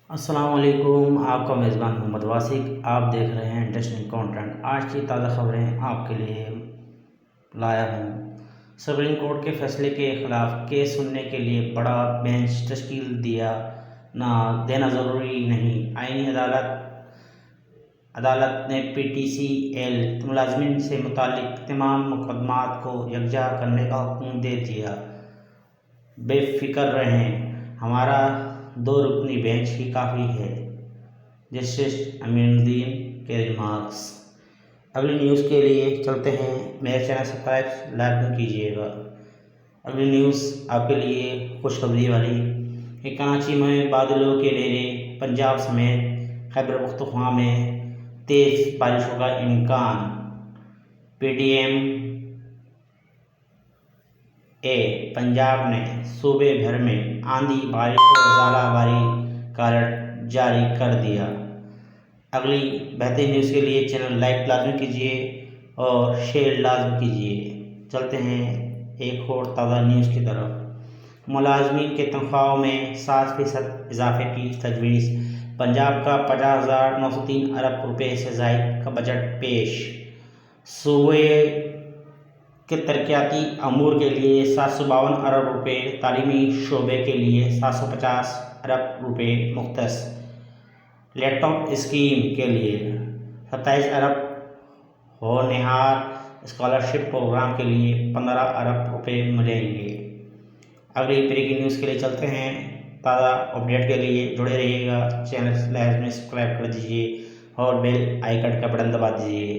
अस्सलाम वालेकुम। आपका मेज़बान मोहम्मद वासिक। आप देख रहे हैं इंटरेस्टिंग कंटेंट। आज की ताज़ा खबरें आपके लिए लाया हूँ। सुप्रीम कोर्ट के फैसले के खिलाफ केस सुनने के लिए बड़ा बेंच तश्कील देना ज़रूरी नहीं। आईनी अदालत ने PTCL मुलाजमिन से मुताल्लिक तमाम मुकदमात को यकजा करने का हुक्म दे दिया। बेफिक्र रहें, हमारा 2 रुकनी बेंच ही काफ़ी है। जस्टिस अमीनुद्दीन के रिमार्क्स। अगली न्यूज़ के लिए चलते हैं। मेरे चैनल सब्सक्राइब लाइक कीजिएगा। अगली न्यूज़ आपके लिए खुशखबरी वाली कि कराची में बादलों के डेरे, पंजाब समेत खैबर पख्तूनख्वा में तेज़ बारिशों का इम्कान। PTM पंजाब ने सूबे भर में आंधी, बारिश और ज़ालाबारी का अलर्ट जारी कर दिया। अगली बेहतरीन न्यूज़ के लिए चैनल लाइक लाजमी कीजिए और शेयर लाजमी कीजिए। चलते हैं एक और ताज़ा न्यूज़ की तरफ। मुलाजमीन के तनख्वाहों में 7% इजाफे की तजवीज़। पंजाब का 50,903 अरब रुपये से ज़ायद का बजट पेश। सूबे के तरक्याती अमूर के लिए 752 अरब रुपये, तालीमी शोबे के लिए 750 अरब रुपये मुख्तस। लैपटॉप स्कीम के लिए 27 अरब, होनहार स्कॉलरशिप प्रोग्राम के लिए 15 अरब रुपये मिलेंगे। अगली ब्रेकिंग न्यूज़ के लिए चलते हैं। ताज़ा अपडेट के लिए जुड़े रहिएगा। चैनल में सब्सक्राइब कर दीजिए और बेल आइकन का बटन दबा दीजिए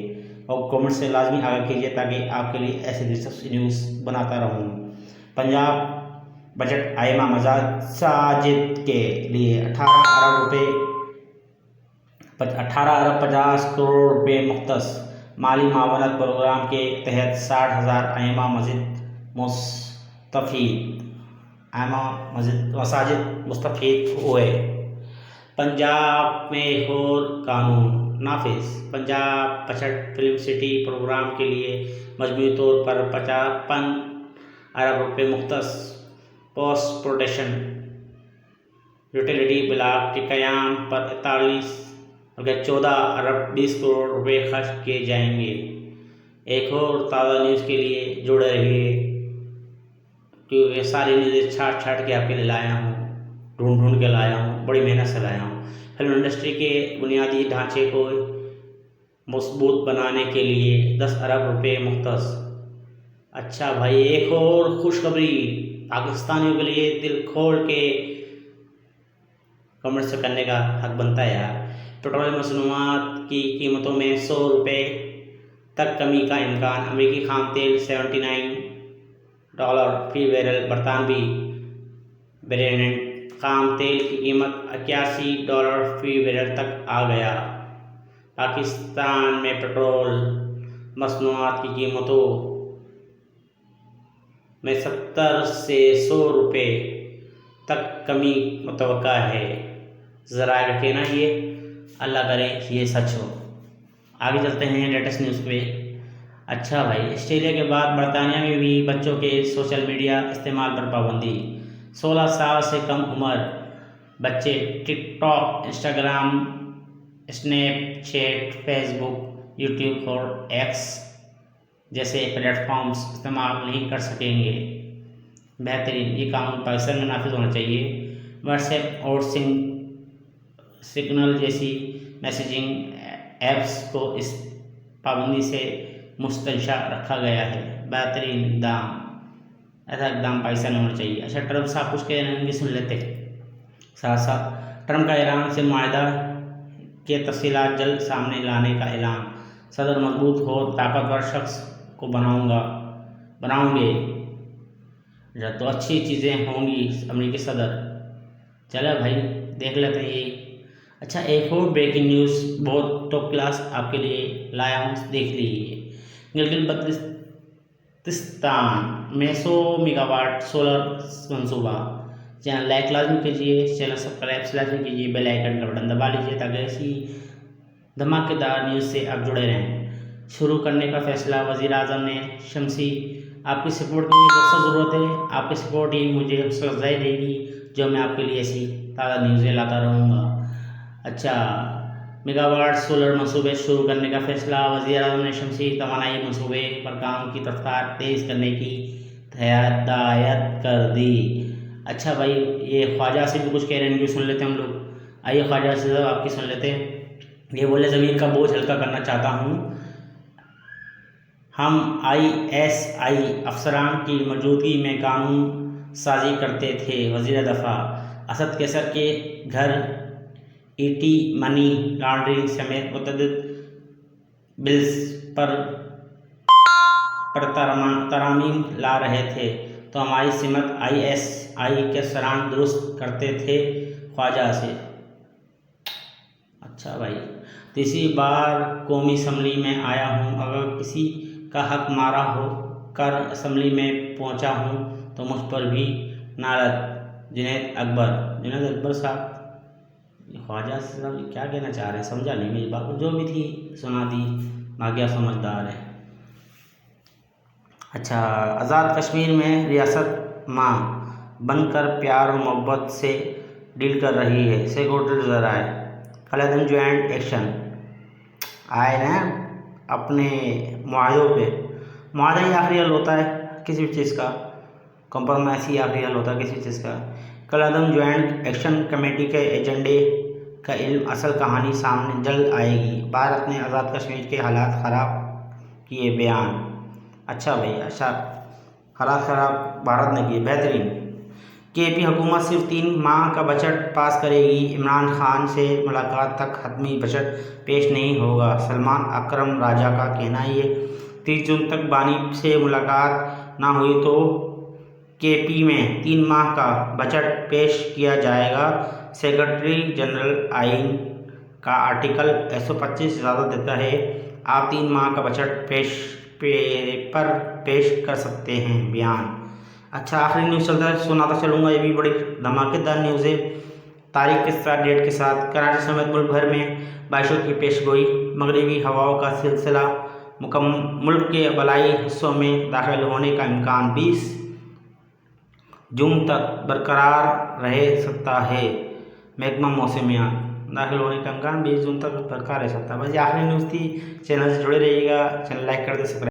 और कमेंट से लाजमी आगाह कीजिए ताकि आपके लिए ऐसे दिलचस्प न्यूज़ बनाता रहूं। पंजाब बजट आइमा मसाजिद के लिए 18 अरब 50 करोड़ रुपये मुख्तस। माली मावनत प्रोग्राम के तहत 60,000 आइमा मसाजिद मुस्तफ़ीद हुए। पंजाब में और कानून नाफिज। Punjab budget film city programme के लिए मजमूई तौर पर 55 अरब रुपये मुख्तस। पोस्ट प्रोटेक्शन यूटिलिटी ब्लॉक के क़याम पर 14 अरब 20 करोड़ रुपये खर्च किए जाएंगे। एक और ताज़ा न्यूज़ के लिए जुड़े रहिए क्योंकि सारी न्यूज़ें छाट के आपके लिए लाया हूँ, ढूंढ के लाया हूँ, बड़ी मेहनत से लाया हूँ। फिल्म इंडस्ट्री के बुनियादी ढांचे को मजबूत बनाने के लिए 10 अरब रुपये मुख्तस। अच्छा भाई, एक और खुशखबरी पाकिस्तानियों के लिए दिल खोल के कमेंट से करने का हक बनता है यार। पेट्रोलियम मसनूआत की कीमतों में 100 रुपये तक कमी का इम्कान। अमेरिकी खाम तेल $79 फी बैरल। बरतानवी ब्रेंट खाम तेल की कीमत $81 फी बैरल तक आ गया। पाकिस्तान में पेट्रोल मसनूआत की कीमतों में 70 से 100 रुपये तक कमी मुतवक्का है। ज़रा कहना ये अल्लाह करे ये सच हो। आगे चलते हैं लेटेस्ट न्यूज़ पे। अच्छा भाई, ऑस्ट्रेलिया के बाद बरतानिया में भी बच्चों के सोशल मीडिया इस्तेमाल पर पाबंदी। 16 साल से कम उम्र बच्चे TikTok, Instagram, Snapchat, Facebook, YouTube और एक्स जैसे प्लेटफॉर्म्स इस्तेमाल नहीं कर सकेंगे। बेहतरीन, ये कानून पाकिस्तान में नाफिज होना चाहिए। व्हाट्सएप और सिग्नल जैसी मैसेजिंग ऐप्स को इस पाबंदी से मुस्तंशा रखा गया है। बेहतरीन इक़दाम, ऐसा इक़दाम पाकिस्तान में होना चाहिए। अच्छा, ट्रम्प साहब कुछ कह रहे हैं, सुन लेते। साथ साथ ट्रम्प का ईरान से मुआहदा के तफसीलात जल्द सामने लाने का ऐलान। सदर मजबूत और ताकतवर शख्स को बनाऊंगे तो अच्छी चीज़ें होंगी। अमेरिकी सदर, चलो भाई देख लेते हैं ये। अच्छा, एक और ब्रेकिंग न्यूज़ बहुत टॉप क्लास आपके लिए लाया हूँ, देख लीजिए। गिलगित बल्तिस्तान में 100 मेगावाट सोलर मंसूबा। चैनल लाइक लाजमी कीजिए, चैनल सब्सक्राइब लाजमी कीजिए, बेल आइकन का बटन दबा लीजिए ताकि ऐसी धमाकेदार न्यूज़ से आप जुड़े रहें। शुरू करने का फैसला वज़ीर आज़म ने। शमसी, आपकी सपोर्ट की मुझे बहुत ज़रूरत है। आपकी सपोर्ट ही मुझे हौसला अफजाई देगी जो मैं आपके लिए ऐसी ताज़ा न्यूज़ें लाता रहूँगा। अच्छा, मेगावाट सोलर मंसूबे शुरू करने का फैसला। वज़ीर-ए-आज़म ने शमसी तवानाई मंसूबे पर काम की रफ्तार तेज़ करने की हिदायत कर दी। अच्छा भाई, ये ख्वाजा से भी कुछ कह रहे हैं, सुन लेते हैं हम लोग। आइए ख्वाजा से आपकी सुन लेते हैं। ये बोले, ज़मीन का बोझ हल्का करना चाहता हूँ। हम ISI अफसरान की मौजूदगी में कानून साजी करते थे। वज़ीर दफ़ा असद कैसर के घर ET मनी लॉन्ड्रिंग समेत मुतअद्दिद बिल्स पर तरमीम ला रहे थे तो हमारी सिमत ISI के अफसरान दुरुस्त करते थे। ख्वाजा से। अच्छा भाई, तीसरी बार कौमी असम्बली में आया हूँ। अगर किसी का हक मारा हो कर असम्बली में पहुँचा हूँ तो मुझ पर भी नाराज। जुनैद अकबर साहब, ख्वाजा साहब क्या कहना चाह रहे हैं, समझा नहीं मेरी बात। जो भी थी सुना दी, बाकी समझदार है। अच्छा, आज़ाद कश्मीर में रियासत माँ बनकर प्यार और मोहब्बत से डील कर रही है। सिक्योरिटी ज़राए कल ज्वाइंट एक्शन आए ना अपने मुआहदों पे। मुआहदा ही आखिरी हल होता है किसी भी चीज़ का, कॉम्प्रोमाइज़ ही आखिरी हल होता है किसी चीज़ का। कल ज्वाइंट एक्शन कमेटी के एजेंडे का इल्म असल कहानी सामने जल्द आएगी। भारत ने आज़ाद कश्मीर के हालात ख़राब किए बयान। अच्छा भाई, अच्छा, हालात ख़राब भारत ने किए, बेहतरीन। KP हुकूमत सिर्फ 3 माह का बजट पास करेगी। इमरान खान से मुलाकात तक हतमी बजट पेश नहीं होगा। सलमान अकरम राजा का कहना है। ये 30 जून तक बानी से मुलाकात ना हुई तो KP में 3 माह का बजट पेश किया जाएगा। सेक्रेटरी जनरल आइन का आर्टिकल 125 इजाज़त देता है आप 3 माह का बजट पेश कर सकते हैं। बयान। अच्छा, आखिरी न्यूज़ चलता है, सुनाता चलूँगा। ये भी बड़ी धमाकेदार न्यूज़ है। तारीख के साथ, डेट के साथ। कराची समेत मुल्क भर में बारिशों की पेशगोई। मगरबी हवाओं का सिलसिला मुल्क के बलाई हिस्सों में दाखिल होने का इम्कान 20 जून तक बरकरार रह सकता है। महकमा मौसमियात दाखिल होने का इम्कान 20 जून तक बरकरार रह सकता है। बस ये आखिरी न्यूज़ थी। चैनल से जुड़े रहिएगा, चैनल लाइक कर दे।